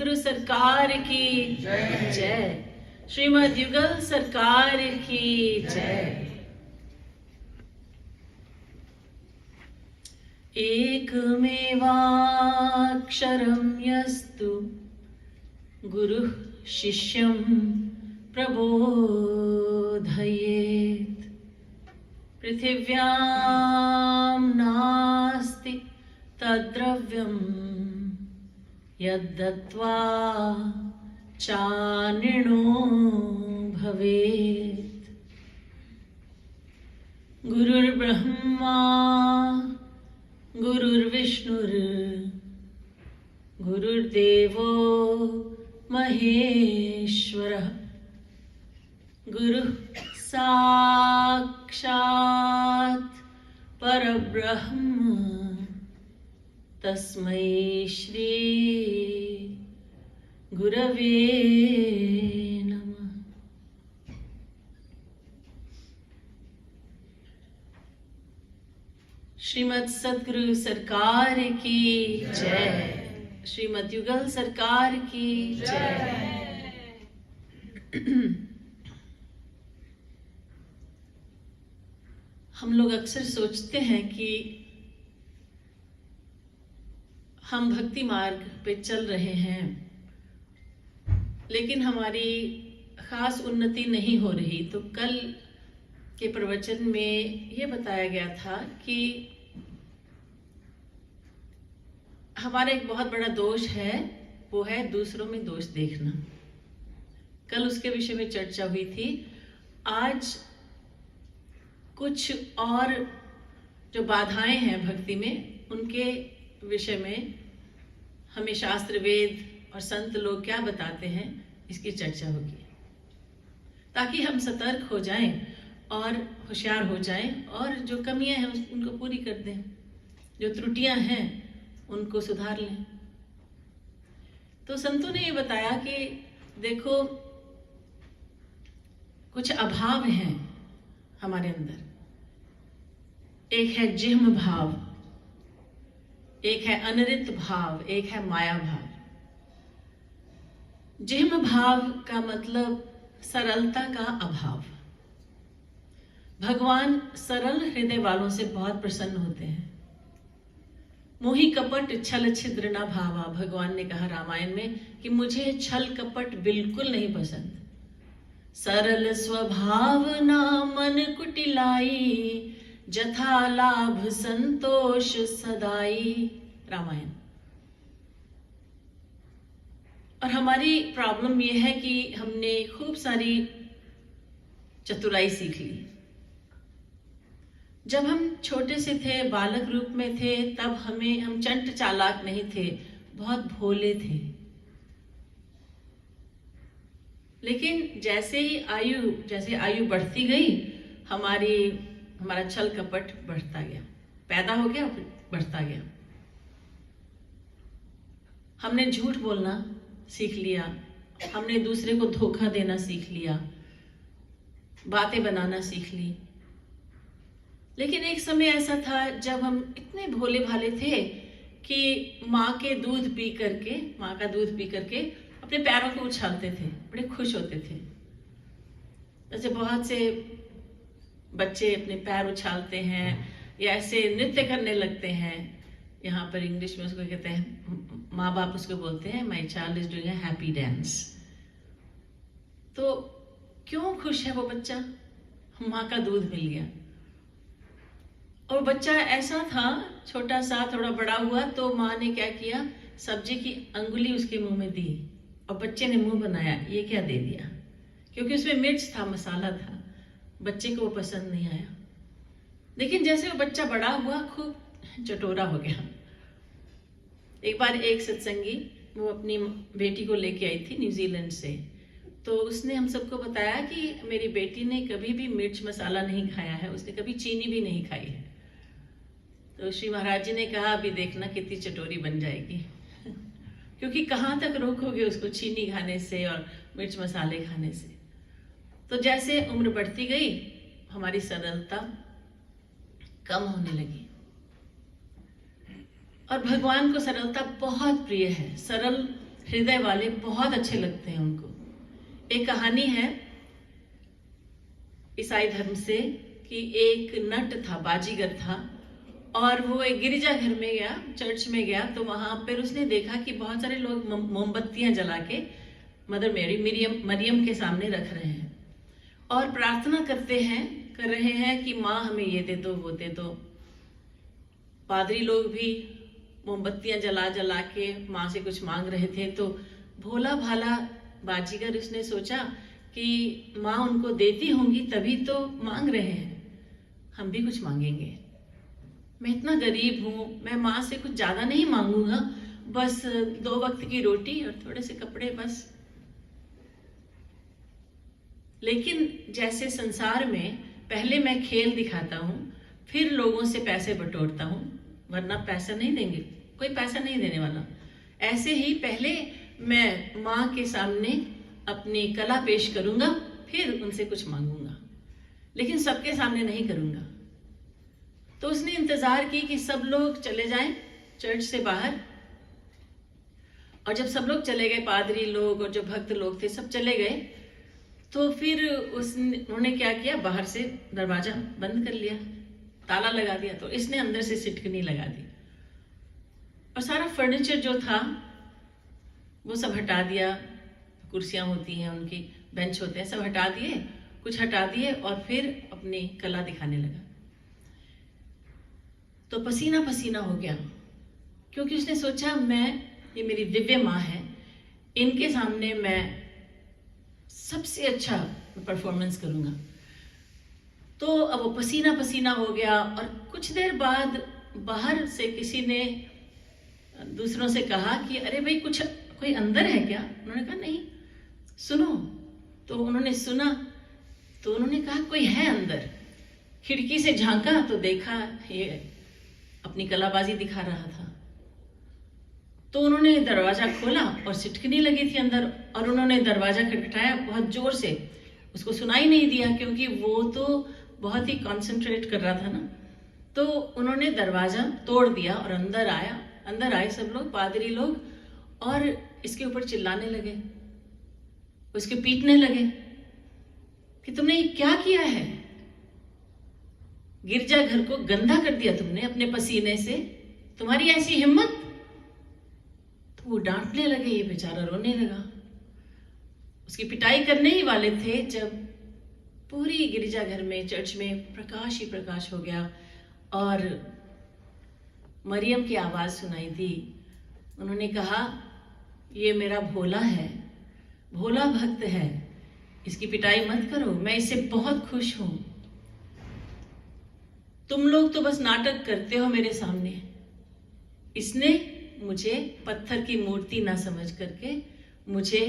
सद्गुरु सरकार की जय। श्रीमद् युगल सरकार की जय। एकमेवाक्षरं यस्तु गुरुः शिष्यं प्रबोधयेत् पृथिव्यां नास्ति तद्द्रव्यं यद्दत्त्वा चानिनो भवेत्। गुरुर्ब्रह्मा गुरुर्विष्णुर् गुरुर्देवो महेश्वरः गुरुः साक्षात् परब्रह्म तस्मै श्री गुरवे नमः। श्रीमद् सद्गुरु सरकार की जय। श्रीमद् युगल सरकार की जय। हम लोग अक्सर सोचते हैं कि हम भक्ति मार्ग पे चल रहे हैं, लेकिन हमारी खास उन्नति नहीं हो रही। तो कल के प्रवचन में ये बताया गया था कि हमारा एक बहुत बड़ा दोष है, वो है दूसरों में दोष देखना। कल उसके विषय में चर्चा हुई थी। आज कुछ और जो बाधाएं हैं भक्ति में, उनके विषय में हमें शास्त्र, वेद और संत लोग क्या बताते हैं, इसकी चर्चा होगी, ताकि हम सतर्क हो जाएं और होशियार हो जाएं और जो कमियां हैं उनको पूरी कर दें, जो त्रुटियां हैं उनको सुधार लें। तो संतों ने ये बताया कि देखो, कुछ अभाव हैं हमारे अंदर। एक है जिह्म भाव, एक है अनृत भाव, एक है माया भाव। जिह्म भाव का मतलब सरलता का अभाव। भगवान सरल हृदय वालों से बहुत प्रसन्न होते हैं। मोहि कपट छल छिद्र न भावा, भगवान ने कहा रामायण में कि मुझे छल कपट बिल्कुल नहीं पसंद। सरल स्वभाव ना मन कुटिलाई, जथा लाभ संतोष सदाई, रामायण। और हमारी प्रॉब्लम यह है कि हमने खूब सारी चतुराई सीख ली। जब हम छोटे से थे, बालक रूप में थे, तब हम चंट चालाक नहीं थे, बहुत भोले थे। लेकिन जैसे आयु बढ़ती गई, हमारा छल कपट बढ़ता गया, पैदा हो गया, बढ़ता गया। हमने झूठ बोलना सीख लिया, हमने दूसरे को धोखा देना सीख लिया, बातें बनाना सीख ली। लेकिन एक समय ऐसा था जब हम इतने भोले भाले थे कि माँ का दूध पी करके अपने पैरों को उछालते थे, बड़े खुश होते थे। जैसे बहुत से बच्चे अपने पैर उछालते हैं या ऐसे नृत्य करने लगते हैं। यहाँ पर इंग्लिश में उसको कहते हैं, माँ बाप उसको बोलते हैं, my child is doing a happy dance. तो क्यों खुश है वो बच्चा? माँ का दूध मिल गया। और बच्चा ऐसा था, छोटा सा, थोड़ा बड़ा हुआ तो माँ ने क्या किया, सब्जी की अंगुली उसके मुंह में दी और बच्चे ने मुंह बनाया, ये क्या दे दिया, क्योंकि उसमें मिर्च था, मसाला था। बच्चे को वो पसंद नहीं आया। लेकिन जैसे वो बच्चा बड़ा हुआ, खूब चटोरा हो गया। एक बार एक सत्संगी, वो अपनी बेटी को लेके आई थी न्यूजीलैंड से, तो उसने हम सबको बताया कि मेरी बेटी ने कभी भी मिर्च मसाला नहीं खाया है, उसने कभी चीनी भी नहीं खाई है। तो श्री महाराज जी ने कहा, अभी देखना कितनी चटोरी बन जाएगी क्योंकि कहाँ तक रोकोगे उसको चीनी खाने से और मिर्च मसाले खाने से। तो जैसे उम्र बढ़ती गई, हमारी सरलता कम होने लगी। और भगवान को सरलता बहुत प्रिय है। सरल हृदय वाले बहुत अच्छे लगते हैं उनको। एक कहानी है ईसाई धर्म से कि एक नट था, बाजीगर था, और वो एक गिरजाघर में गया, चर्च में गया, तो वहां पर उसने देखा कि बहुत सारे लोग मोमबत्तियां जला के मदर मेरी मरियम के सामने रख रहे हैं और प्रार्थना कर रहे हैं कि माँ हमें ये दे दो, वो दे दो। पादरी लोग भी मोमबत्तियां जला जला के माँ से कुछ मांग रहे थे। तो भोला भाला बाजीगर उसने सोचा कि माँ उनको देती होंगी तभी तो मांग रहे हैं, हम भी कुछ मांगेंगे। मैं इतना गरीब हूँ, मैं माँ से कुछ ज्यादा नहीं मांगूंगा, बस 2 वक्त की रोटी और थोड़े से कपड़े बस। लेकिन जैसे संसार में पहले मैं खेल दिखाता हूँ, फिर लोगों से पैसे बटोरता हूँ, वरना पैसा नहीं देंगे, कोई पैसा नहीं देने वाला। ऐसे ही पहले मैं माँ के सामने अपनी कला पेश करूंगा, फिर उनसे कुछ मांगूंगा, लेकिन सबके सामने नहीं करूंगा। तो उसने इंतजार की कि सब लोग चले जाएं चर्च से बाहर, और जब सब लोग चले गए, पादरी लोग और जो भक्त लोग थे सब चले गए, तो फिर उन्होंने क्या किया, बाहर से दरवाजा बंद कर लिया, ताला लगा दिया। तो इसने अंदर से सिटकनी लगा दी और सारा फर्नीचर जो था वो सब हटा दिया। कुर्सियां होती हैं उनकी, बेंच होते हैं, सब हटा दिए, कुछ हटा दिए और फिर अपनी कला दिखाने लगा। तो पसीना पसीना हो गया, क्योंकि उसने सोचा ये मेरी दिव्य माँ है, इनके सामने मैं सबसे अच्छा परफॉर्मेंस करूंगा। तो अब वो पसीना पसीना हो गया और कुछ देर बाद बाहर से किसी ने दूसरों से कहा कि अरे भाई कोई अंदर है क्या? उन्होंने कहा नहीं, सुनो। तो उन्होंने सुना, तो उन्होंने कहा कोई है अंदर। खिड़की से झांका तो देखा ये अपनी कलाबाजी दिखा रहा था। तो उन्होंने दरवाजा खोला और सिटकनी लगी थी अंदर, और उन्होंने दरवाजा खटखटाया बहुत जोर से। उसको सुनाई नहीं दिया क्योंकि वो तो बहुत ही कंसंट्रेट कर रहा था ना। तो उन्होंने दरवाजा तोड़ दिया और अंदर आए सब लोग, पादरी लोग, और इसके ऊपर चिल्लाने लगे, उसके पीटने लगे कि तुमने ये क्या किया है, गिरजाघर को गंदा कर दिया तुमने अपने पसीने से, तुम्हारी ऐसी हिम्मत। तो वो डांटने लगे, ये बेचारा रोने लगा। उसकी पिटाई करने ही वाले थे जब पूरी गिरजाघर में, चर्च में प्रकाश ही प्रकाश हो गया और मरियम की आवाज सुनाई दी। उन्होंने कहा ये मेरा भोला है, भोला भक्त है, इसकी पिटाई मत करो, मैं इससे बहुत खुश हूं। तुम लोग तो बस नाटक करते हो मेरे सामने। इसने मुझे पत्थर की मूर्ति ना समझ करके मुझे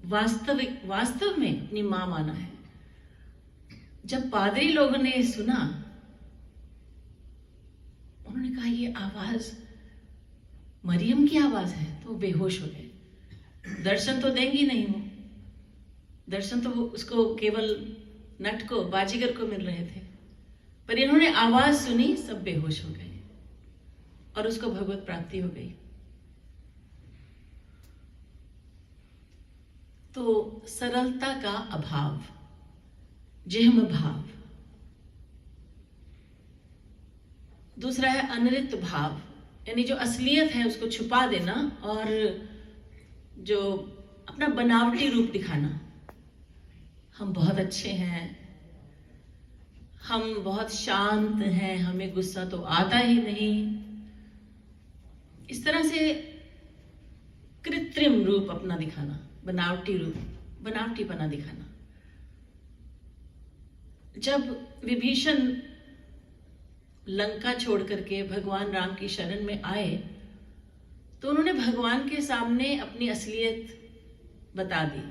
वास्तव में अपनी मां माना है। जब पादरी लोगों ने सुना, उन्होंने कहा ये आवाज मरियम की आवाज है, तो वो बेहोश हो गए। दर्शन तो देंगी नहीं वो, दर्शन तो उसको केवल नट को, बाजीगर को मिल रहे थे, पर इन्होंने आवाज सुनी, सब बेहोश हो गए और उसको भगवत प्राप्ति हो गई। तो सरलता का अभाव, जिह्म भाव। दूसरा है अनृत भाव, यानी जो असलियत है उसको छुपा देना और जो अपना बनावटी रूप दिखाना। हम बहुत अच्छे हैं, हम बहुत शांत हैं, हमें गुस्सा तो आता ही नहीं। इस तरह से कृत्रिम रूप अपना दिखाना, बनावटी रूप, बनावटीपना दिखाना। जब विभीषण लंका छोड़ करके भगवान राम की शरण में आए, तो उन्होंने भगवान के सामने अपनी असलियत बता दी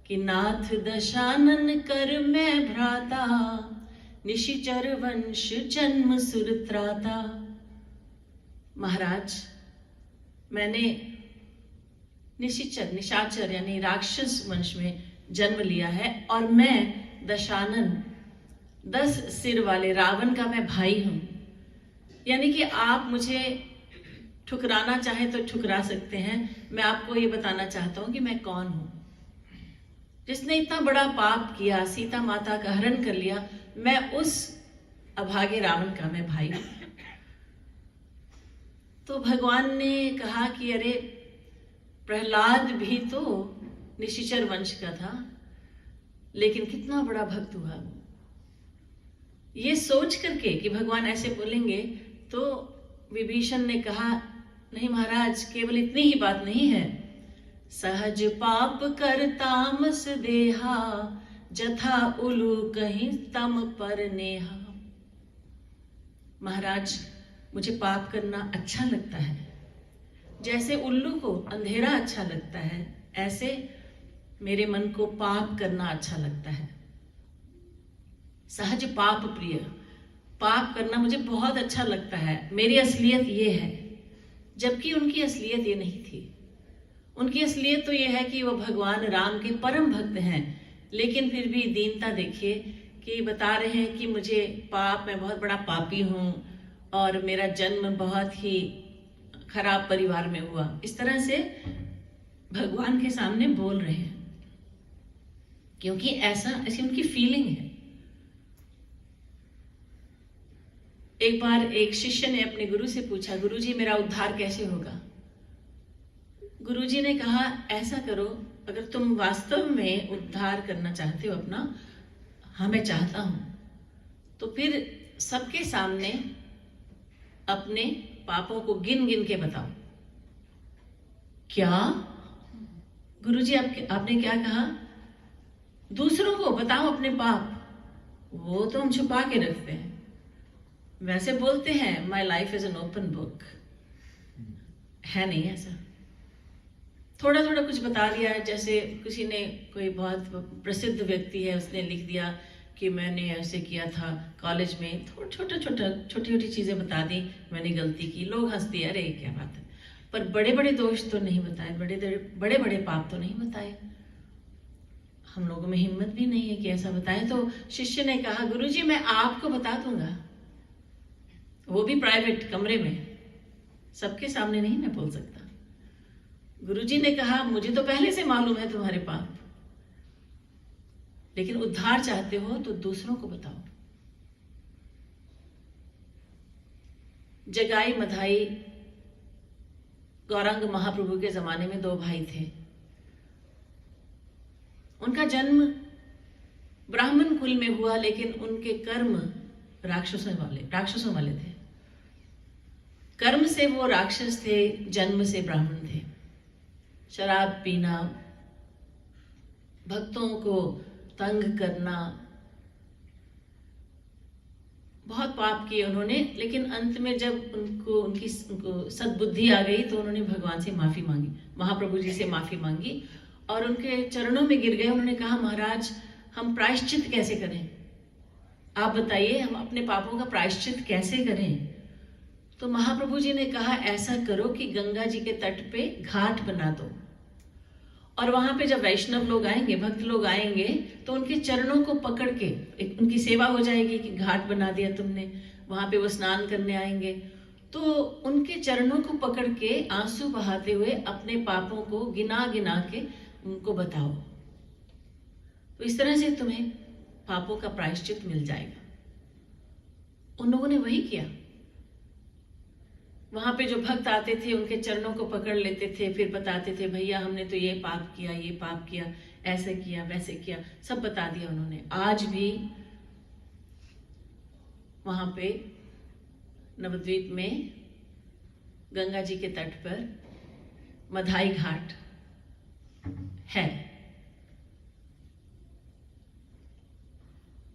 कि नाथ दशानन कर मैं भ्राता, निशिचर वंश जन्म सुरत्राता। महाराज, मैंने निशाचर यानी राक्षस वंश में जन्म लिया है और मैं दशानन, 10 सिर वाले रावण का मैं भाई हूं। यानी कि आप मुझे ठुकराना चाहे तो ठुकरा सकते हैं। मैं आपको ये बताना चाहता हूं कि मैं कौन हूं। जिसने इतना बड़ा पाप किया, सीता माता का हरण कर लिया, मैं उस अभागे रावण का मैं भाई हूं। तो भगवान ने कहा कि अरे, प्रहलाद भी तो निशिचर वंश का था, लेकिन कितना बड़ा भक्त हुआ। ये सोच करके कि भगवान ऐसे बोलेंगे, तो विभीषण ने कहा, नहीं महाराज, केवल इतनी ही बात नहीं है। सहज पाप कर तामस देहा, जथा उलू कहीं तम पर नेहा। महाराज, मुझे पाप करना अच्छा लगता है। जैसे उल्लू को अंधेरा अच्छा लगता है, ऐसे मेरे मन को पाप करना अच्छा लगता है। सहज पाप प्रिय, पाप करना मुझे बहुत अच्छा लगता है। मेरी असलियत ये है। जबकि उनकी असलियत ये नहीं थी। उनकी असलियत तो ये है कि वो भगवान राम के परम भक्त हैं, लेकिन फिर भी दीनता देखिए कि बता रहे हैं कि मुझे पाप, मैं बहुत बड़ा पापी हूं और मेरा जन्म बहुत ही खराब परिवार में हुआ। इस तरह से भगवान के सामने बोल रहे हैं, क्योंकि ऐसी उनकी फीलिंग है। एक बार एक शिष्य ने अपने गुरु से पूछा, गुरुजी मेरा उद्धार कैसे होगा? गुरुजी ने कहा, ऐसा करो, अगर तुम वास्तव में उद्धार करना चाहते हो अपना, हाँ मैं चाहता हूं, तो फिर सबके सामने अपने पापों को गिन गिन के बताओ। क्या? गुरुजी आपने क्या कहा? दूसरों को बताओ अपने पाप, वो तो हम छुपा के रखते हैं। वैसे बोलते हैं my life is an open book, है नहीं ऐसा। थोड़ा थोड़ा कुछ बता दिया है। जैसे किसी ने, कोई बहुत प्रसिद्ध व्यक्ति है, उसने लिख दिया कि मैंने ऐसे किया था कॉलेज में, छोटी छोटी चीजें बता दी, मैंने गलती की, लोग हंस दिए, अरे क्या बात है। पर बड़े बड़े दोष तो नहीं बताए, बड़े बड़े पाप तो नहीं बताए। हम लोगों में हिम्मत भी नहीं है कि ऐसा बताएं। तो शिष्य ने कहा, गुरुजी मैं आपको बता दूंगा, वो भी प्राइवेट कमरे में, सबके सामने नहीं मैं बोल सकता। गुरुजी ने कहा, मुझे तो पहले से मालूम है तुम्हारे पाप, लेकिन उद्धार चाहते हो तो दूसरों को बताओ। जगाई मधाई गौरांग महाप्रभु के जमाने में 2 भाई थे। उनका जन्म ब्राह्मण कुल में हुआ, लेकिन उनके कर्म राक्षसों वाले थे। कर्म से वो राक्षस थे, जन्म से ब्राह्मण थे। शराब पीना, भक्तों को तंग करना, बहुत पाप किए उन्होंने। लेकिन अंत में जब उनको सद्बुद्धि आ गई, तो उन्होंने भगवान से माफी मांगी, महाप्रभु जी से माफी मांगी और उनके चरणों में गिर गए। उन्होंने कहा, महाराज हम प्रायश्चित कैसे करें? आप बताइए, हम अपने पापों का प्रायश्चित कैसे करें? तो महाप्रभु जी ने कहा, ऐसा करो कि गंगा जी के तट पे घाट बना दो, और वहां पे जब वैष्णव लोग आएंगे, भक्त लोग आएंगे, तो उनके चरणों को पकड़ के, उनकी सेवा हो जाएगी कि घाट बना दिया तुमने, वहां पे वो स्नान करने आएंगे, तो उनके चरणों को पकड़ के आंसू बहाते हुए अपने पापों को गिना गिना के उनको बताओ। तो इस तरह से तुम्हें पापों का प्रायश्चित मिल जाएगा। उन लोगों ने वही किया। वहां पे जो भक्त आते थे, उनके चरणों को पकड़ लेते थे, फिर बताते थे, भैया हमने तो ये पाप किया, ऐसे किया, वैसे किया, सब बता दिया उन्होंने। आज भी वहां पे नवद्वीप में गंगा जी के तट पर मधाई घाट है।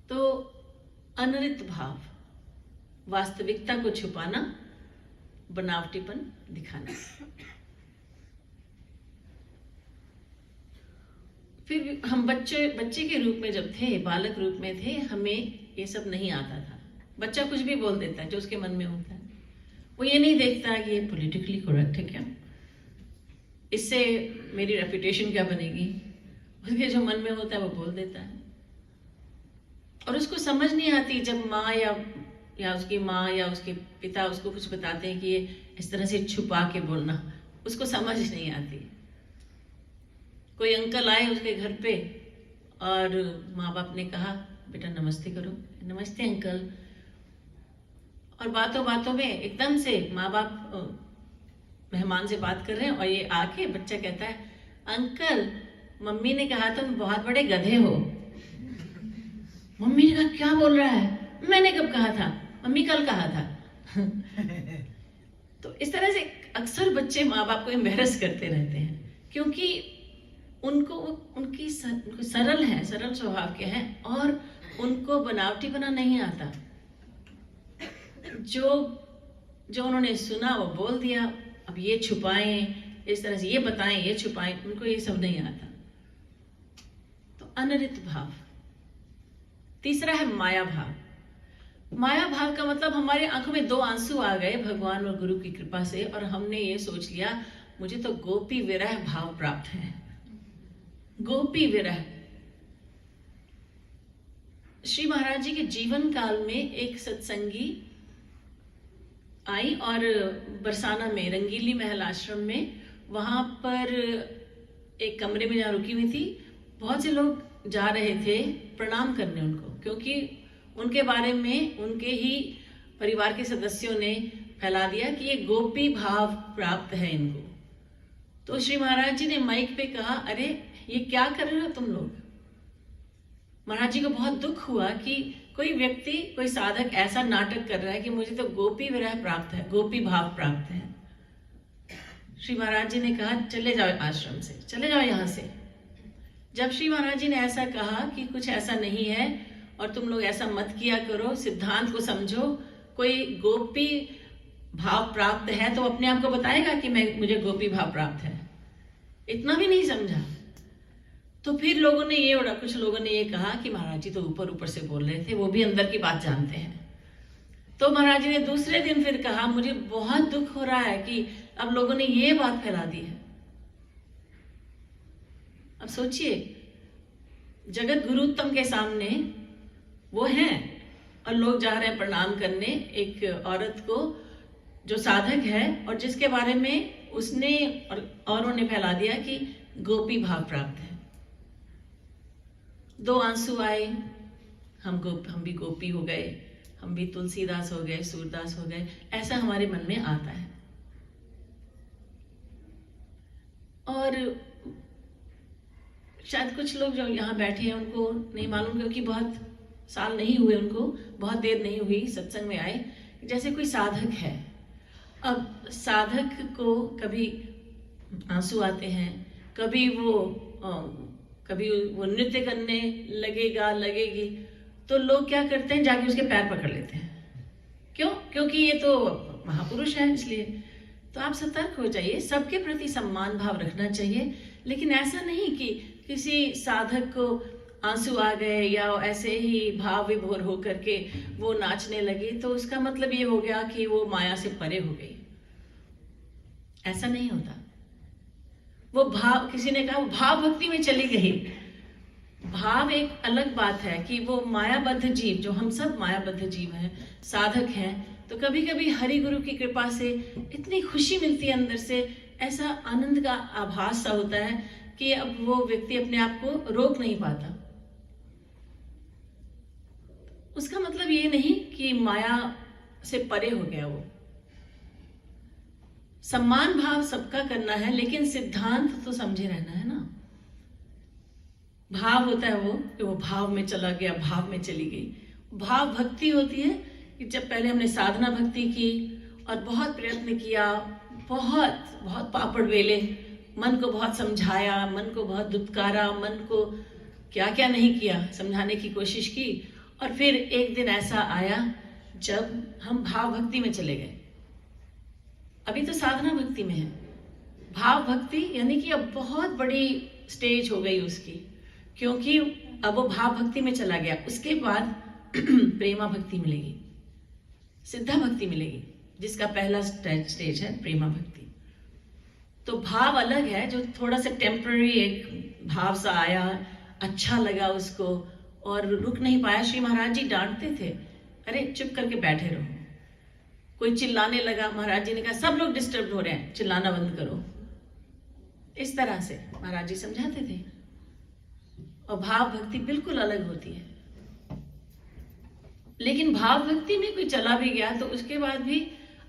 तो अनृत भाव, वास्तविकता को छुपाना, बनावटीपन दिखाना। फिर हम बच्चे के रूप में जब थे, बालक रूप में थे, हमें ये सब नहीं आता था। बच्चा कुछ भी बोल देता है जो उसके मन में होता है। वो ये नहीं देखता कि ये पॉलिटिकली करेक्ट है क्या, इससे मेरी रेपुटेशन क्या बनेगी। उसके जो मन में होता है वो बोल देता है, और उसको समझ नहीं आती जब माँ या उसकी माँ या उसके पिता उसको कुछ बताते हैं कि ये इस तरह से छुपा के बोलना, उसको समझ नहीं आती। कोई अंकल आए उसके घर पे और माँ बाप ने कहा बेटा नमस्ते करो, नमस्ते अंकल। और बातों बातों में एकदम से माँ बाप मेहमान से बात कर रहे हैं और ये आके बच्चा कहता है अंकल मम्मी ने कहा तुम बहुत बड़े गधे हो। मम्मी ने कहा क्या बोल रहा है, मैंने कब कहा था, मम्मी कल कहा था। तो इस तरह से अक्सर बच्चे माँ बाप को एम्बैरस करते रहते हैं, क्योंकि उनको उनकी सरल है, सरल स्वभाव के हैं और उनको बनावटी बना नहीं आता। जो उन्होंने सुना वो बोल दिया। अब ये छुपाएं, इस तरह से ये बताएं, ये छुपाएं, उनको ये सब नहीं आता। तो अनरित भाव। तीसरा है माया भाव। माया भाव का मतलब हमारे आंखों में 2 आंसू आ गए भगवान और गुरु की कृपा से, और हमने ये सोच लिया मुझे तो गोपी विरह भाव प्राप्त है। गोपी विरह। श्री महाराज जी के जीवन काल में एक सत्संगी आई और बरसाना में रंगीली महल आश्रम में, वहां पर एक कमरे में जहाँ रुकी हुई थी, बहुत से लोग जा रहे थे प्रणाम करने उनको, क्योंकि उनके बारे में उनके ही परिवार के सदस्यों ने फैला दिया कि ये गोपी भाव प्राप्त है इनको। तो श्री महाराज जी ने माइक पे कहा अरे ये क्या कर रहे हो तुम लोग। महाराज जी को बहुत दुख हुआ कि कोई व्यक्ति, कोई साधक ऐसा नाटक कर रहा है कि मुझे तो गोपी विरह प्राप्त है, गोपी भाव प्राप्त है। श्री महाराज जी ने कहा चले जाओ आश्रम से, चले जाओ यहाँ से। जब श्री महाराज जी ने ऐसा कहा कि कुछ ऐसा नहीं है और तुम लोग ऐसा मत किया करो, सिद्धांत को समझो, कोई गोपी भाव प्राप्त है तो अपने आप को बताएगा कि मुझे गोपी भाव प्राप्त है, इतना भी नहीं समझा। तो फिर लोगों ने ये उड़ा, कुछ लोगों ने ये कहा कि महाराज जी तो ऊपर ऊपर से बोल रहे थे, वो भी अंदर की बात जानते हैं। तो महाराज जी ने दूसरे दिन फिर कहा मुझे बहुत दुख हो रहा है कि अब लोगों ने ये बात फैला दी है। अब सोचिए, जगत गुरुत्तम के सामने वो हैं और लोग जा रहे हैं प्रणाम करने एक औरत को जो साधक है और जिसके बारे में उसने और औरों ने फैला दिया कि गोपी भाव प्राप्त है। 2 आंसू आए, हम भी गोपी हो गए, हम भी तुलसीदास हो गए, सूरदास हो गए, ऐसा हमारे मन में आता है। और शायद कुछ लोग जो यहाँ बैठे हैं उनको नहीं मालूम, क्योंकि बहुत साल नहीं हुए उनको, बहुत देर नहीं हुई सत्संग में आए। जैसे कोई साधक है, अब साधक को कभी आंसू आते हैं, कभी वो नृत्य करने लगेगी, तो लोग क्या करते हैं, जाके उसके पैर पकड़ लेते हैं। क्यों? क्योंकि ये तो महापुरुष है, इसलिए। तो आप सतर्क हो जाइए, सबके प्रति सम्मान भाव रखना चाहिए, लेकिन ऐसा नहीं कि किसी साधक को आंसू आ गए या ऐसे ही भाव विभोर होकर के वो नाचने लगी तो उसका मतलब ये हो गया कि वो माया से परे हो गई। ऐसा नहीं होता। वो भाव, किसी ने कहा वो भाव भक्ति में चली गई। भाव एक अलग बात है कि वो मायाबद्ध जीव, जो हम सब मायाबद्ध जीव हैं, साधक हैं, तो कभी कभी हरि गुरु की कृपा से इतनी खुशी मिलती है अंदर से, ऐसा आनंद का आभास सा होता है कि अब वो व्यक्ति अपने आप को रोक नहीं पाता। उसका मतलब ये नहीं कि माया से परे हो गया वो। सम्मान भाव सबका करना है, लेकिन सिद्धांत तो समझे रहना है ना। भाव होता है वो कि वो भाव में चला गया, भाव में चली गई। भाव भक्ति होती है कि जब पहले हमने साधना भक्ति की और बहुत प्रयत्न किया, बहुत पापड़ बेले, मन को बहुत समझाया, मन को बहुत दुत्कारा, मन को क्या क्या नहीं किया, समझाने की कोशिश की, और फिर एक दिन ऐसा आया जब हम भाव भक्ति में चले गए। अभी तो साधना भक्ति में है, भाव भक्ति यानी कि अब बहुत बड़ी स्टेज हो गई उसकी, क्योंकि अब वो भाव भक्ति में चला गया। उसके बाद प्रेमा भक्ति मिलेगी, सिद्धा भक्ति मिलेगी, जिसका पहला स्टेज है प्रेमा भक्ति। तो भाव अलग है, जो थोड़ा सा टेम्पररी एक भाव सा आया, अच्छा लगा उसको और रुक नहीं पाया। श्री महाराज जी डांटते थे, अरे चुप करके बैठे रहो, कोई चिल्लाने लगा, महाराज जी ने कहा सब लोग डिस्टर्ब हो रहे हैं, चिल्लाना बंद करो। इस तरह से महाराज जी समझाते थे। और भाव भक्ति बिल्कुल अलग होती है। लेकिन भाव भक्ति में कोई चला भी गया तो उसके बाद भी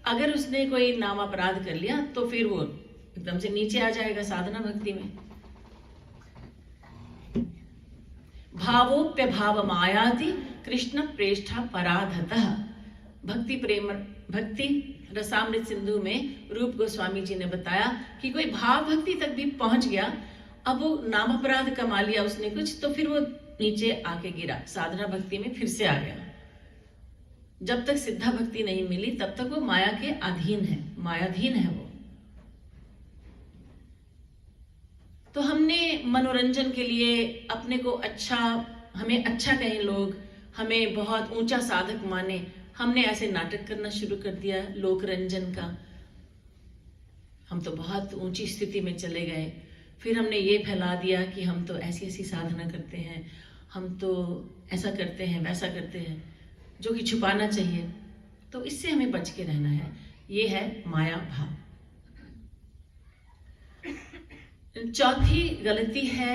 अगर उसने कोई नाम अपराध कर लिया तो फिर वो एकदम से नीचे आ जाएगा साधना भक्ति में। भावोप्य भाव मायाति कृष्ण प्रेष्ठा पराधतः। भक्ति रसामृत सिंधु में रूप गोस्वामी जी ने बताया कि कोई भाव भक्ति तक भी पहुंच गया, अब वो नाम अपराध कमा लिया उसने कुछ, तो फिर वो नीचे आके गिरा, साधना भक्ति में फिर से आ गया। जब तक सिद्धा भक्ति नहीं मिली तब तक वो माया के अधीन है, मायाधीन है वो। तो हमने मनोरंजन के लिए अपने को अच्छा, हमें अच्छा कहें लोग, हमें बहुत ऊंचा साधक माने, हमने ऐसे नाटक करना शुरू कर दिया लोक रंजन का। हम तो बहुत ऊंची स्थिति में चले गए। फिर हमने ये फैला दिया कि हम तो ऐसी ऐसी साधना करते हैं, हम तो ऐसा करते हैं, वैसा करते हैं, जो कि छुपाना चाहिए। तो इससे हमें बच के रहना है। ये है माया भाव। चौथी गलती है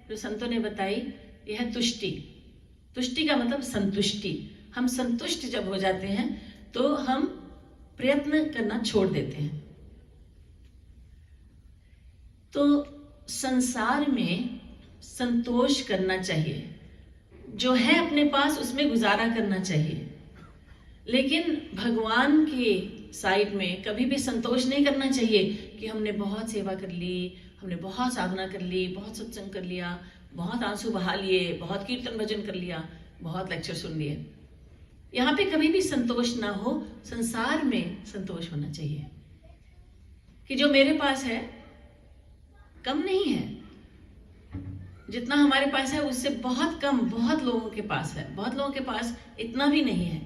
जो संतों ने बताई, यह है तुष्टि। तुष्टि का मतलब संतुष्टि। हम संतुष्ट जब हो जाते हैं तो हम प्रयत्न करना छोड़ देते हैं। तो संसार में संतोष करना चाहिए, जो है अपने पास उसमें गुजारा करना चाहिए। लेकिन भगवान के साइड में कभी भी संतोष नहीं करना चाहिए कि हमने बहुत सेवा कर ली, हमने बहुत साधना कर ली, बहुत सत्संग कर लिया, बहुत आंसू बहा लिए, बहुत कीर्तन भजन कर लिया, बहुत लेक्चर सुन लिए। यहाँ पे कभी भी संतोष ना हो। संसार में संतोष होना चाहिए कि जो मेरे पास है कम नहीं है, जितना हमारे पास है उससे बहुत कम बहुत लोगों के पास है, बहुत लोगों के पास इतना भी नहीं है।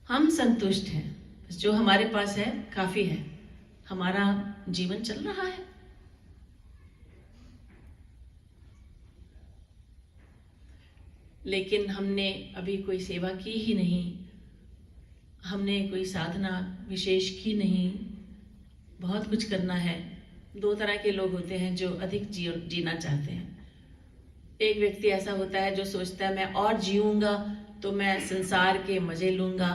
हम संतुष्ट हैं, जो हमारे पास है काफी है, हमारा जीवन चल रहा है। लेकिन हमने अभी कोई सेवा की ही नहीं, हमने कोई साधना विशेष की नहीं। बहुत कुछ करना है। दो तरह के लोग होते हैं जो अधिक जीना चाहते हैं। एक व्यक्ति ऐसा होता है जो सोचता है मैं और जीऊंगा तो मैं संसार के मजे लूंगा,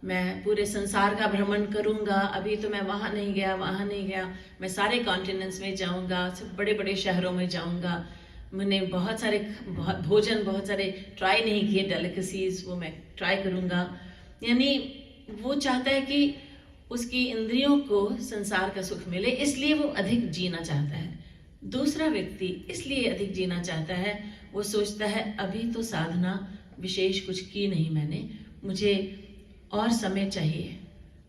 मैं पूरे संसार का भ्रमण करूंगा, अभी तो मैं वहां नहीं गया, वहां नहीं गया, मैं सारे कॉन्टिनेंट्स में जाऊंगा, सब बड़े बड़े शहरों में जाऊंगा, मैंने बहुत सारे भोजन बहुत सारे ट्राई नहीं किए, डेलिकेसीज वो मैं ट्राई करूंगा। यानी वो चाहता है कि उसकी इंद्रियों को संसार का सुख मिले, इसलिए वो अधिक जीना चाहता है। दूसरा व्यक्ति इसलिए अधिक जीना चाहता है, वो सोचता है अभी तो साधना विशेष कुछ की नहीं मैंने, मुझे और समय चाहिए,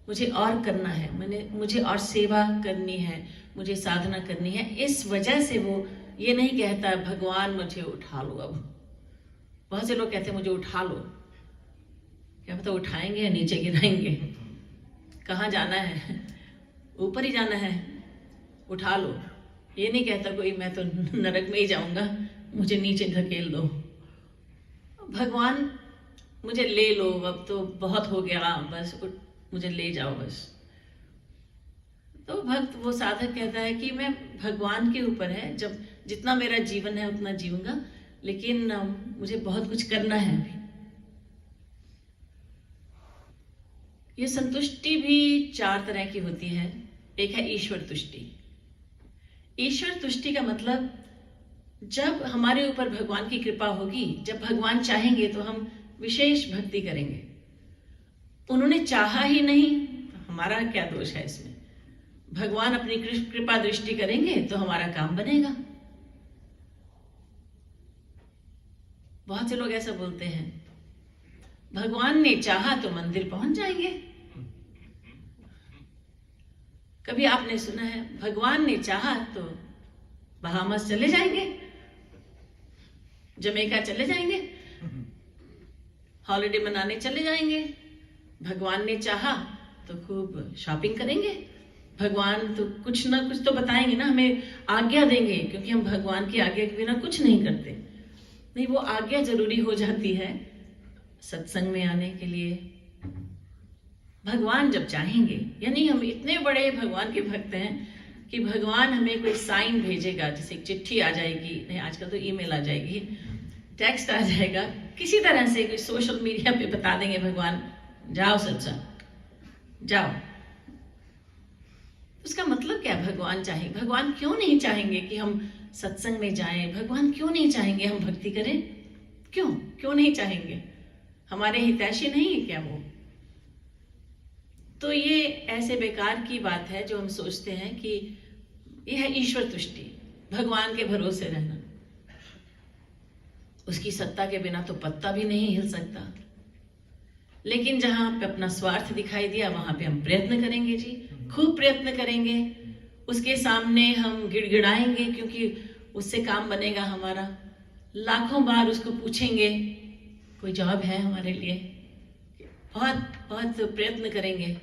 मुझे और करना है, मुझे और सेवा करनी है, मुझे साधना करनी है। इस वजह से वो ये नहीं कहता भगवान मुझे उठा लो। अब बहुत से लोग कहते हैं मुझे उठा लो, क्या पता उठाएंगे या नीचे गिराएंगे, कहाँ जाना है, ऊपर ही जाना है, उठा लो। ये नहीं कहता कोई मैं तो नरक में ही जाऊंगा, मुझे नीचे धकेल दो। भगवान मुझे ले लो, अब तो बहुत हो गया, बस मुझे ले जाओ बस। तो भक्त वो साधक कहता है कि मैं भगवान के ऊपर है, जब जितना मेरा जीवन है उतना जीऊंगा, लेकिन मुझे बहुत कुछ करना है अभी। ये संतुष्टि भी 4 तरह की होती है। एक है ईश्वर तुष्टि। ईश्वर तुष्टि का मतलब जब हमारे ऊपर भगवान की कृपा होगी, जब भगवान चाहेंगे तो हम विशेष भक्ति करेंगे। उन्होंने चाहा ही नहीं, हमारा क्या दोष है इसमें? भगवान अपनी कृपा दृष्टि करेंगे तो हमारा काम बनेगा। बहुत से लोग ऐसा बोलते हैं, भगवान ने चाहा तो मंदिर पहुंच जाएंगे। कभी आपने सुना है भगवान ने चाहा तो बहामस चले जाएंगे, जमैका चले जाएंगे, हॉलिडे मनाने चले जाएंगे। भगवान ने चाहा तो खूब शॉपिंग करेंगे। भगवान तो कुछ ना कुछ तो बताएंगे ना, हमें आज्ञा देंगे, क्योंकि हम भगवान की आज्ञा के बिना कुछ नहीं करते। नहीं, वो आज्ञा जरूरी हो जाती है सत्संग में आने के लिए, भगवान जब चाहेंगे, यानी हम इतने बड़े भगवान के भक्त हैं कि भगवान हमें कोई साइन भेजेगा, जैसे एक चिट्ठी आ जाएगी, नहीं आजकल तो ईमेल आ जाएगी, टेक्स्ट आ जाएगा, किसी तरह से कोई सोशल मीडिया पे बता देंगे भगवान जाओ सत्संग जाओ। उसका मतलब क्या? भगवान चाहे, भगवान क्यों नहीं चाहेंगे कि हम सत्संग में जाएं? भगवान क्यों नहीं चाहेंगे हम भक्ति करें? क्यों नहीं चाहेंगे? हमारे हितैषी नहीं है क्या वो? तो ये ऐसे बेकार की बात है जो हम सोचते हैं कि यह है ईश्वर तुष्टि, भगवान के भरोसे रहना। उसकी सत्ता के बिना तो पत्ता भी नहीं हिल सकता। लेकिन जहां पे अपना स्वार्थ दिखाई दिया वहां पे हम प्रयत्न करेंगे जी, खूब प्रयत्न करेंगे, उसके सामने हम गिड़गिड़ाएंगे क्योंकि उससे काम बनेगा हमारा। लाखों बार उसको पूछेंगे कोई जॉब है हमारे लिए, बहुत बहुत प्रयत्न करेंगे।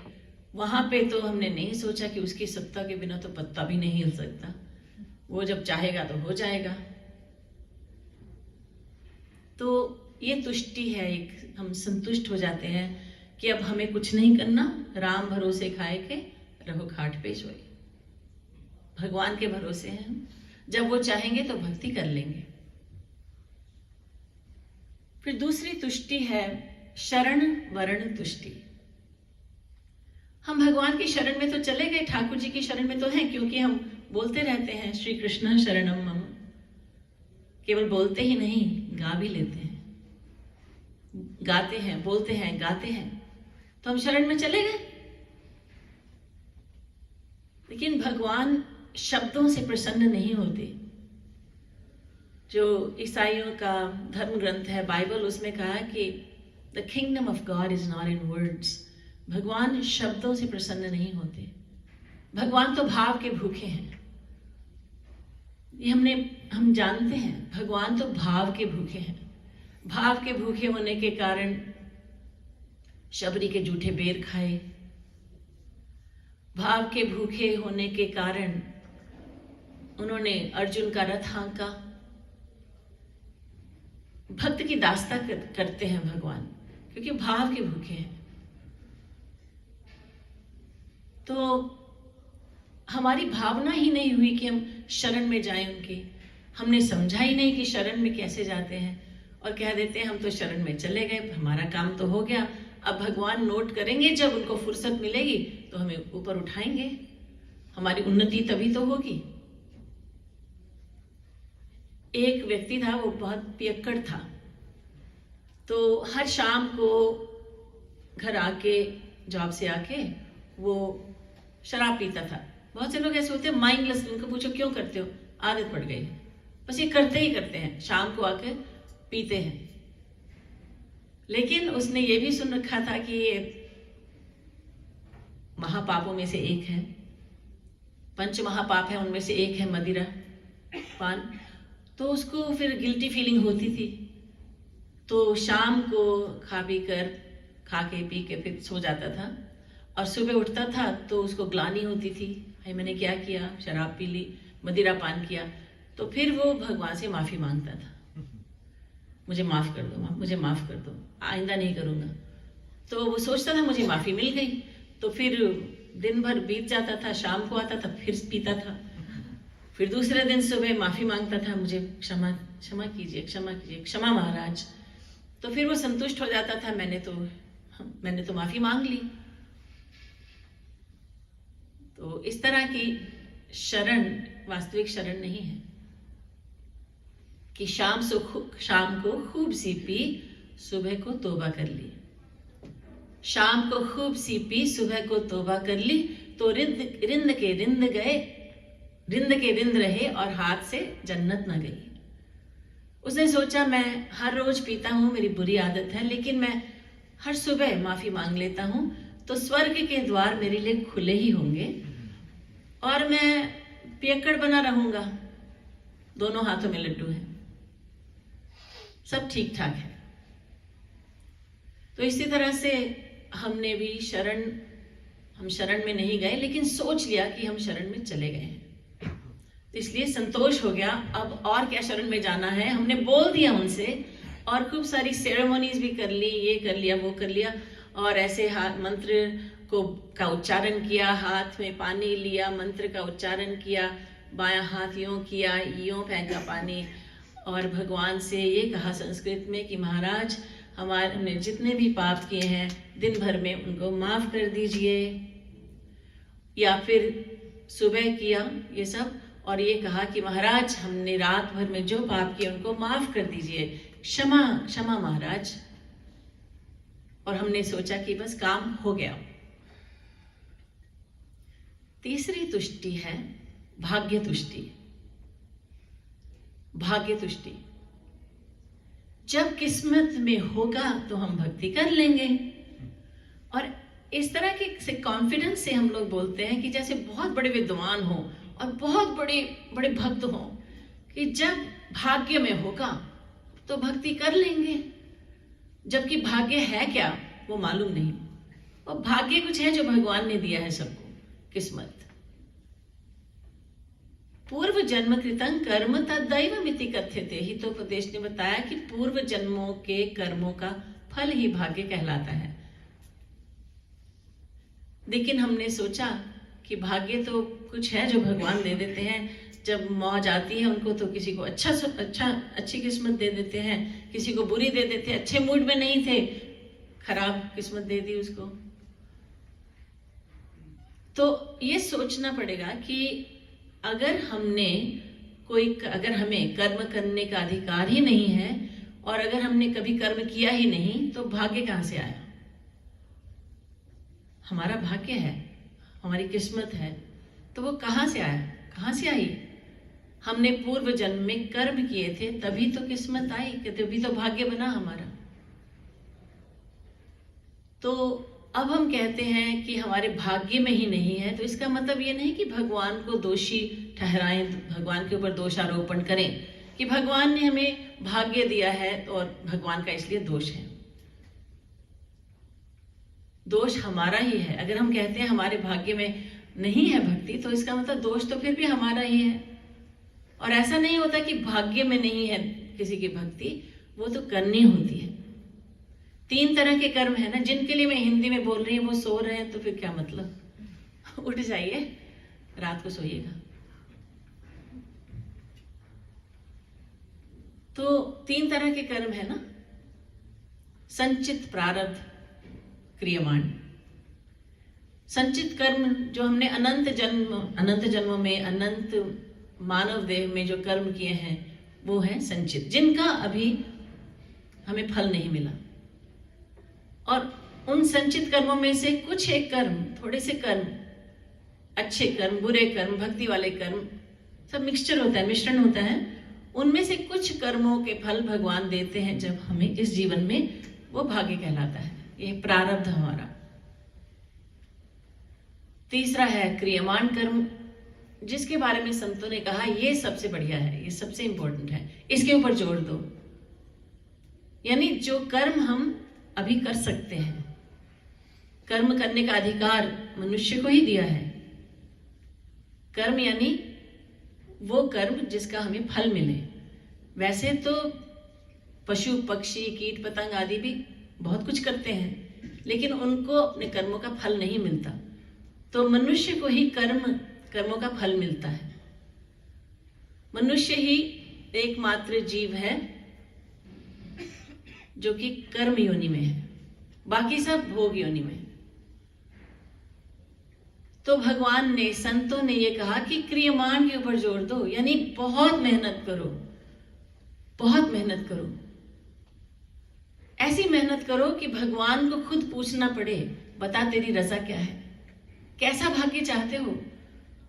वहां पे तो हमने नहीं सोचा कि उसकी सत्ता के बिना तो पत्ता भी नहीं हिल सकता, वो जब चाहेगा तो हो जाएगा। तो ये तुष्टि है, एक हम संतुष्ट हो जाते हैं कि अब हमें कुछ नहीं करना, राम भरोसे खाए के रहो खाट पे सोए। भगवान के भरोसे हैं हम, जब वो चाहेंगे तो भक्ति कर लेंगे। फिर दूसरी तुष्टि है शरण वरण तुष्टि। हम भगवान की शरण में तो चले गए, ठाकुर जी की शरण में तो हैं, क्योंकि हम बोलते रहते हैं श्री कृष्ण शरणम मम। केवल बोलते ही नहीं, गा भी लेते हैं, गाते हैं, बोलते हैं, गाते हैं, तो हम शरण में चले गए। लेकिन भगवान शब्दों से प्रसन्न नहीं होते। जो ईसाइयों का धर्म ग्रंथ है बाइबल, उसमें कहा कि the kingdom of God is not in words. भगवान शब्दों से प्रसन्न नहीं होते। भगवान तो भाव के भूखे हैं। ये हम जानते हैं, भगवान तो भाव के भूखे हैं। भाव के भूखे होने के कारण शबरी के जूठे बेर खाए, भाव के भूखे होने के कारण उन्होंने अर्जुन का रथ हाँका। भक्त की दास्ता करते हैं भगवान, क्योंकि भाव के भूखे हैं। तो हमारी भावना ही नहीं हुई कि हम शरण में जाएं उनके। हमने समझा ही नहीं कि शरण में कैसे जाते हैं, और कह देते हैं हम तो शरण में चले गए, हमारा काम तो हो गया। अब भगवान नोट करेंगे, जब उनको फुर्सत मिलेगी तो हमें ऊपर उठाएंगे, हमारी उन्नति तभी तो होगी। एक व्यक्ति था, वो बहुत पियक्कड़ था, तो हर शाम को घर आके, जॉब से आके वो शराब पीता था। बहुत से लोग ऐसे होते हैं माइंडलेस, उनको पूछो क्यों करते हो, आदत पड़ गई है, बस ये करते ही करते हैं, शाम को आके पीते हैं। लेकिन उसने ये भी सुन रखा था कि ये महापापों में से एक है, पंच महापाप है, उनमें से एक है मदिरा पान। तो उसको फिर गिल्टी फीलिंग होती थी, तो शाम को खा के पी के फिर सो जाता था, और सुबह उठता था तो उसको ग्लानि होती थी, भाई मैंने क्या किया, शराब पी ली, मदिरा पान किया। तो फिर वो भगवान से माफी मांगता था, मुझे माफ कर दो, मुझे माफ कर दो, आइंदा नहीं करूंगा। तो वो सोचता था मुझे माफी मिल गई, तो फिर दिन भर बीत जाता था, शाम को आता था फिर पीता था, फिर दूसरे दिन सुबह माफी मांगता था, मुझे क्षमा कीजिए, क्षमा कीजिए, क्षमा महाराज। तो फिर वो संतुष्ट हो जाता था, मैंने तो माफी मांग ली। तो इस तरह की शरण वास्तविक शरण नहीं है कि शाम को खूब सी पी, सुबह को तौबा कर ली। शाम को खूब सी पी, सुबह को तौबा कर ली, तो रिंद के रिंद रहे और हाथ से जन्नत न गई। उसने सोचा मैं हर रोज पीता हूं, मेरी बुरी आदत है, लेकिन मैं हर सुबह माफी मांग लेता हूं, तो स्वर्ग के द्वार मेरे लिए खुले ही होंगे और मैं पियक्कड़ बना रहूंगा, दोनों हाथों में लड्डू है, सब ठीक ठाक है। तो इसी तरह से हमने भी हम शरण में नहीं गए, लेकिन सोच लिया कि हम शरण में चले गए हैं, तो इसलिए संतोष हो गया। अब और क्या शरण में जाना है, हमने बोल दिया उनसे, और खूब सारी सेरेमोनीज भी कर ली, ये कर लिया, वो कर लिया, और ऐसे मंत्र को का उच्चारण किया, हाथ में पानी लिया, मंत्र का उच्चारण किया, बायां हाथ यूं किया, यूं फेंका पानी, और भगवान से ये कहा संस्कृत में कि महाराज हमने जितने भी पाप किए हैं दिन भर में उनको माफ कर दीजिए। या फिर सुबह किया ये सब और ये कहा कि महाराज हमने रात भर में जो पाप किए उनको माफ कर दीजिए, क्षमा क्षमा महाराज। और हमने सोचा कि बस काम हो गया। तीसरी तुष्टि है भाग्य तुष्टि। भाग्य तुष्टि, जब किस्मत में होगा तो हम भक्ति कर लेंगे। और इस तरह के से कॉन्फिडेंस से हम लोग बोलते हैं कि जैसे बहुत बड़े विद्वान हो और बहुत बड़े बड़े भक्त हो, कि जब भाग्य में होगा तो भक्ति कर लेंगे, जबकि भाग्य है क्या वो मालूम नहीं। और भाग्य कुछ है जो भगवान ने दिया है सबको, किस्मत। पूर्व जन्म कृतं कर्म तद्दैवमिति कथ्यते, ही तो उपदेश ने बताया कि पूर्व जन्मों के कर्मों का फल ही भाग्य कहलाता है। लेकिन हमने सोचा कि भाग्य तो कुछ है जो भगवान दे देते हैं। जब मौज आती है उनको तो किसी को अच्छी किस्मत दे देते हैं, किसी को बुरी दे देते हैं। अच्छे मूड में नहीं थे, खराब किस्मत दे दी उसको। तो ये सोचना पड़ेगा कि अगर हमें कर्म करने का अधिकार ही नहीं है और अगर हमने कभी कर्म किया ही नहीं तो भाग्य कहां से आया? हमारा भाग्य है, हमारी किस्मत है, तो वो कहां से आया, कहां से आई? हमने पूर्व जन्म में कर्म किए थे, तभी तो किस्मत आई, तभी तो भाग्य बना हमारा। तो अब हम कहते हैं कि हमारे भाग्य में ही नहीं है, तो इसका मतलब ये नहीं कि भगवान को दोषी ठहराएं, भगवान के ऊपर दोषारोपण करें कि भगवान ने हमें भाग्य दिया है और भगवान का इसलिए दोष है। दोष हमारा ही है। अगर हम कहते हैं हमारे भाग्य में नहीं है भक्ति, तो इसका मतलब दोष तो फिर भी हमारा ही है। और ऐसा नहीं होता कि भाग्य में नहीं है किसी की भक्ति, वो तो करनी होती है। 3 तरह के कर्म है ना, जिनके लिए मैं हिंदी में बोल रही हूँ वो सो रहे हैं, तो फिर क्या मतलब? उठ जाइए, रात को सोइएगा। तो 3 तरह के कर्म है ना, संचित, प्रारब्ध, क्रियमाण। संचित कर्म जो हमने अनंत जन्मों में, अनंत मानव देह में जो कर्म किए हैं वो है संचित, जिनका अभी हमें फल नहीं मिला। और उन संचित कर्मों में से कुछ एक कर्म, थोड़े से कर्म, अच्छे कर्म, बुरे कर्म, भक्ति वाले कर्म, सब मिक्सचर होता है, मिश्रण होता है। उनमें से कुछ कर्मों के फल भगवान देते हैं जब हमें इस जीवन में, वो भाग्य कहलाता है। ये प्रारब्ध हमारा। तीसरा है क्रियमाण कर्म, जिसके बारे में संतों ने कहा ये सबसे बढ़िया है, ये सबसे इंपॉर्टेंट है, इसके ऊपर जोर दो। यानी जो कर्म हम अभी कर सकते हैं, कर्म करने का अधिकार मनुष्य को ही दिया है। कर्म यानी वो कर्म जिसका हमें फल मिले। वैसे तो पशु पक्षी कीट पतंग आदि भी बहुत कुछ करते हैं, लेकिन उनको अपने कर्मों का फल नहीं मिलता। तो मनुष्य को ही कर्मों का फल मिलता है। मनुष्य ही एकमात्र जीव है जो कि कर्म योनि में है, बाकी सब भोग योनि में। तो भगवान ने, संतों ने ये कहा कि क्रियमाण के ऊपर जोर दो, यानी बहुत मेहनत करो, बहुत मेहनत करो। ऐसी मेहनत करो कि भगवान को खुद पूछना पड़े, बता तेरी रजा क्या है, कैसा भाग्य चाहते हो?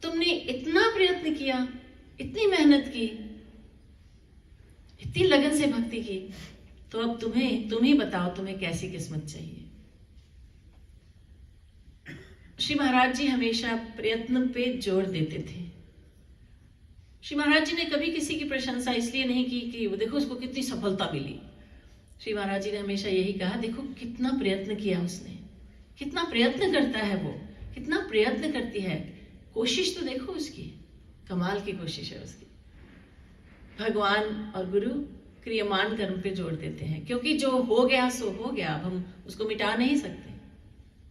तुमने इतना प्रयत्न किया, इतनी मेहनत की, इतनी लगन से भक्ति की, तो अब तुम ही बताओ तुम्हें कैसी किस्मत चाहिए। श्री महाराज जी हमेशा प्रयत्न पे जोर देते थे। श्री महाराज जी ने कभी किसी की प्रशंसा इसलिए नहीं की कि वो देखो उसको कितनी सफलता मिली। श्री महाराज जी ने हमेशा यही कहा, देखो कितना प्रयत्न किया उसने, कितना प्रयत्न करता है वो, कितना प्रयत्न करती है, कोशिश तो देखो उसकी, कमाल की कोशिश है उसकी। भगवान और गुरु क्रियमाण कर्म पे जोड़ देते हैं, क्योंकि जो हो गया सो हो गया, अब हम उसको मिटा नहीं सकते।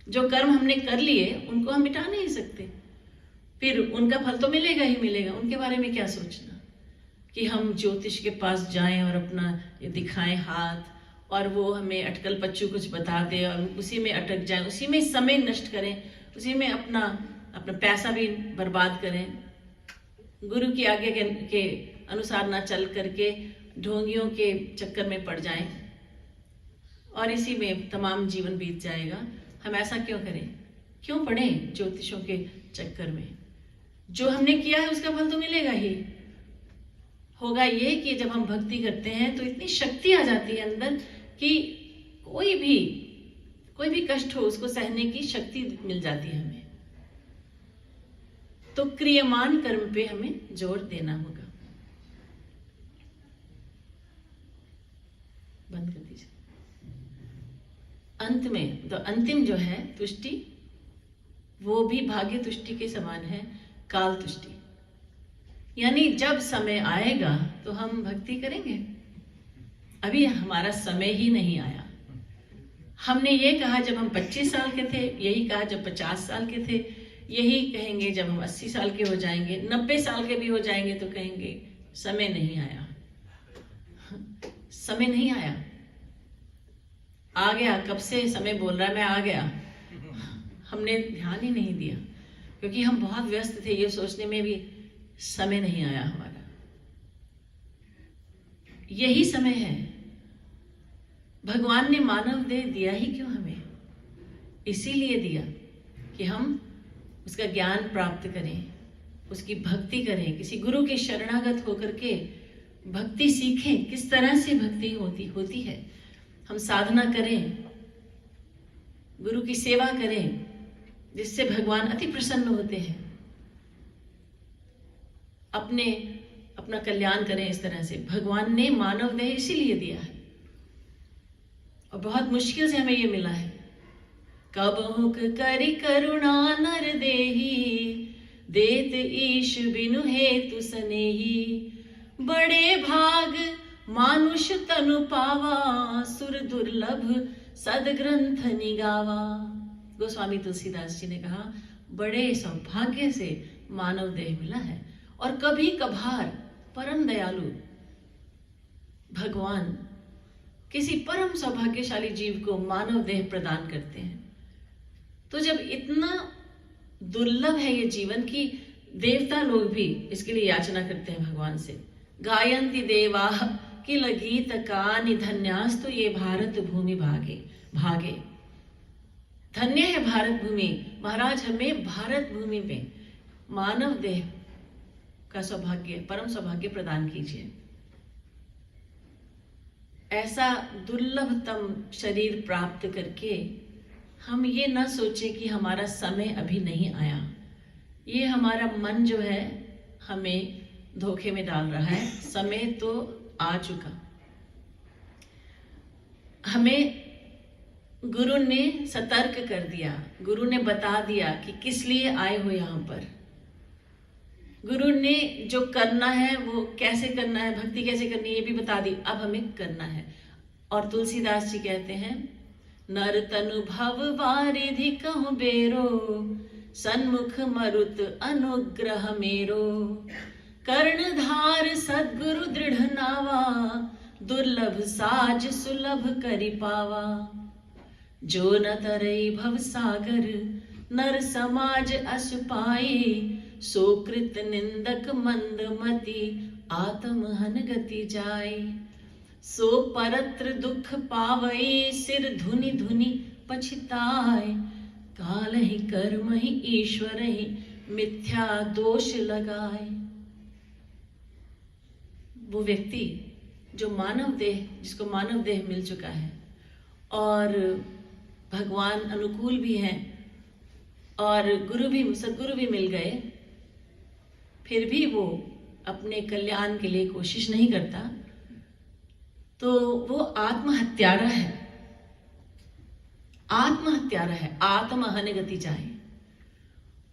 जो कर्म हमने कर लिए उनको हम मिटा नहीं सकते, फिर उनका फल तो मिलेगा ही मिलेगा। उनके बारे में क्या सोचना कि हम ज्योतिष के पास जाएं और अपना ये दिखाएं हाथ और वो हमें अटकल पच्चू कुछ बता दे और उसी में अटक जाएं, उसी में समय नष्ट करें, उसी में अपना पैसा भी बर्बाद करें, गुरु की आज्ञा के अनुसार ना चल करके ढोंगियों के चक्कर में पड़ जाएं और इसी में तमाम जीवन बीत जाएगा। हम ऐसा क्यों करें, क्यों पड़े ज्योतिषों के चक्कर में? जो हमने किया है उसका फल तो मिलेगा ही। होगा ये कि जब हम भक्ति करते हैं तो इतनी शक्ति आ जाती है अंदर कि कोई भी कष्ट हो उसको सहने की शक्ति मिल जाती है हमें। तो क्रियमान कर्म पे हमें जोर देना होगा। बंद कर दीजिए। अंत में तो अंतिम जो है तुष्टि, वो भी भाग्य तुष्टि के समान है, काल तुष्टि। यानी जब समय आएगा तो हम भक्ति करेंगे। अभी हमारा समय ही नहीं आया। हमने ये कहा जब हम 25 साल के थे, यही कहा जब 50 साल के थे, यही कहेंगे जब हम 80 साल के हो जाएंगे, 90 साल के भी हो जाएंगे तो कहेंगे समय नहीं आया। समय नहीं आया, आ गया। कब से समय बोल रहा है मैं आ गया, हमने ध्यान ही नहीं दिया क्योंकि हम बहुत व्यस्त थे ये सोचने में भी समय नहीं आया हमारा। यही समय है। भगवान ने मानव देह दिया ही क्यों हमें? इसीलिए दिया कि हम उसका ज्ञान प्राप्त करें, उसकी भक्ति करें, किसी गुरु के शरणागत होकर के भक्ति सीखें। किस तरह से भक्ति होती है, हम साधना करें, गुरु की सेवा करें, जिससे भगवान अति प्रसन्न होते हैं, अपना कल्याण करें। इस तरह से भगवान ने मानव देह इसीलिए दिया है और बहुत मुश्किल से हमें ये मिला है। कबहुक करि करुणा नर देही, देत ईश बिनु हेतु सनेही। बड़े भाग मानुष तनु पावा, सुर दुर्लभ सदग्रंथ निगावा। गोस्वामी तुलसीदास जी ने कहा बड़े सौभाग्य से मानव देह मिला है और कभी कभार परम दयालु भगवान किसी परम सौभाग्यशाली जीव को मानव देह प्रदान करते हैं। तो जब इतना दुर्लभ है ये जीवन की देवता लोग भी इसके लिए याचना करते हैं भगवान से। गायन्ति देवा किल गीत कानि, धन्यास्तु ये भारत भूमि भागे। धन्य है भारत भूमि। महाराज हमें भारत भूमि में मानव देह का सौभाग्य, परम सौभाग्य प्रदान कीजिए। ऐसा दुर्लभतम शरीर प्राप्त करके हम ये न सोचें कि हमारा समय अभी नहीं आया। ये हमारा मन जो है हमें धोखे में डाल रहा है। समय तो आ चुका। हमें गुरु ने सतर्क कर दिया, गुरु ने बता दिया कि किस लिए आए हो यहाँ पर। गुरु ने जो करना है वो कैसे करना है, भक्ति कैसे करनी है ये भी बता दी। अब हमें करना है। और तुलसीदास जी कहते हैं नर तनु भव वारिधि कहूँ बेरो, सन्मुख मरुत अनुग्रह मेरो। कर्णधार सद्गुरु दृढ़ नावा, दुर्लभ साज सुलभ करि पावा। जो न तरई भव सागर, नर समाज अस पाए। सो कृत निंदक मंदमति, आत्म हन गति जाए। सो परत्र दुख पावई, सिर धुनि धुनि पछिताए। काल ही कर्म ही ईश्वर ही, मिथ्या दोष लगाए। वो व्यक्ति जो मानव देह, जिसको मानव देह मिल चुका है और भगवान अनुकूल भी हैं और गुरु भी, सदगुरु भी मिल गए, फिर भी वो अपने कल्याण के लिए कोशिश नहीं करता, तो वो आत्महत्यारा है। आत्महत्यारा है, आत्महन गति जाए।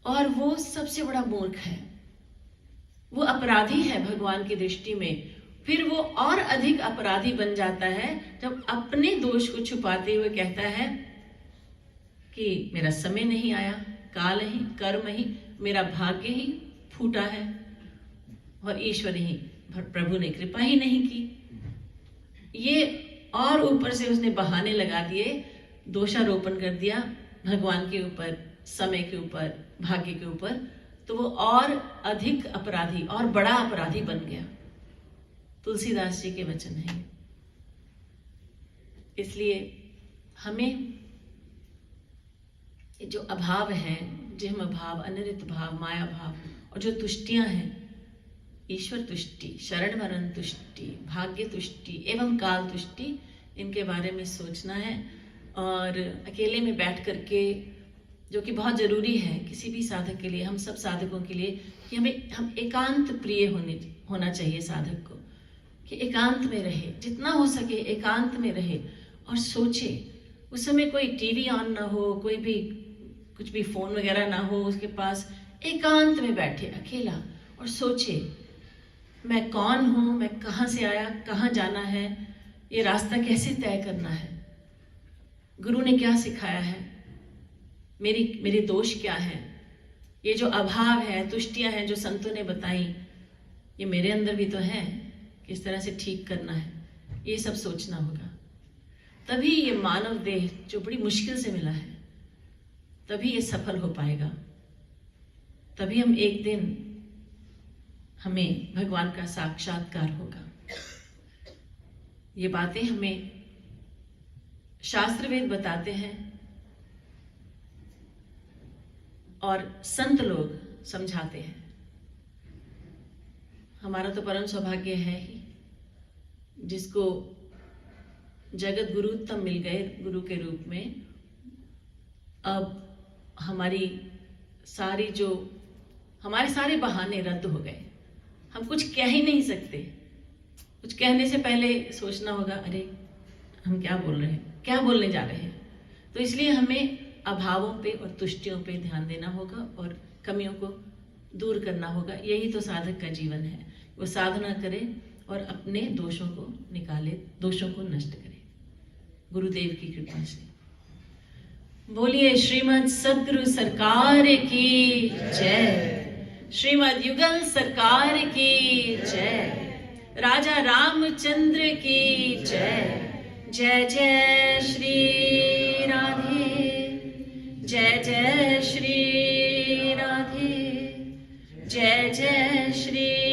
और वो सबसे बड़ा मूर्ख है, वो अपराधी है भगवान की दृष्टि में। फिर वो और अधिक अपराधी बन जाता है जब अपने दोष को छुपाते हुए कहता है कि मेरा समय नहीं आया, काल ही, कर्म ही, मेरा भाग्य ही फूटा है और ईश्वर ही, प्रभु ने कृपा ही नहीं की। ये और ऊपर से उसने बहाने लगा दिए, दोषारोपण कर दिया भगवान के ऊपर, समय के ऊपर, भाग्य के ऊपर, तो वो और अधिक अपराधी और बड़ा अपराधी बन गया। तुलसीदास जी के वचन हैं। इसलिए हमें जो अभाव है, जिह्म भाव, अनिरित भाव, माया भाव और जो तुष्टियां हैं, ईश्वर तुष्टि, शरण वरण तुष्टि, भाग्य तुष्टि एवं काल तुष्टि, इनके बारे में सोचना है। और अकेले में बैठ करके, जो कि बहुत जरूरी है किसी भी साधक के लिए, हम सब साधकों के लिए, कि हम एकांत प्रिय होना चाहिए साधक को, कि एकांत में रहे, जितना हो सके एकांत में रहे और सोचे। उस समय कोई टीवी ऑन ना हो, कोई भी कुछ भी फोन वगैरह ना हो उसके पास, एकांत में बैठे अकेला और सोचे मैं कौन हूँ, मैं कहाँ से आया, कहाँ जाना है, ये रास्ता कैसे तय करना है, गुरु ने क्या सिखाया है, मेरे दोष क्या है, ये जो अभाव है, तुष्टियां हैं जो संतों ने बताई, ये मेरे अंदर भी तो है, किस तरह से ठीक करना है, ये सब सोचना होगा। तभी ये मानव देह जो बड़ी मुश्किल से मिला है, तभी ये सफल हो पाएगा। तभी हम एक दिन, हमें भगवान का साक्षात्कार होगा। ये बातें हमें शास्त्र वेद बताते हैं और संत लोग समझाते हैं। हमारा तो परम सौभाग्य है ही, जिसको जगत गुरु तब मिल गए गुरु के रूप में। अब हमारे सारे बहाने रद्द हो गए, हम कुछ कह ही नहीं सकते। कुछ कहने से पहले सोचना होगा, अरे हम क्या बोल रहे हैं, क्या बोलने जा रहे हैं। तो इसलिए हमें अभावों पे और तुष्टियों पे ध्यान देना होगा और कमियों को दूर करना होगा। यही तो साधक का जीवन है, वो साधना करे और अपने दोषों को निकाले, दोषों को नष्ट करे गुरुदेव की कृपा से। बोलिए श्रीमद् सद्गुरु सरकार की जय, श्रीमद् युगल सरकार की जय, राजा रामचंद्र की जय। जय जय श्री राधे, जय जय श्री राधे, जय जय श्री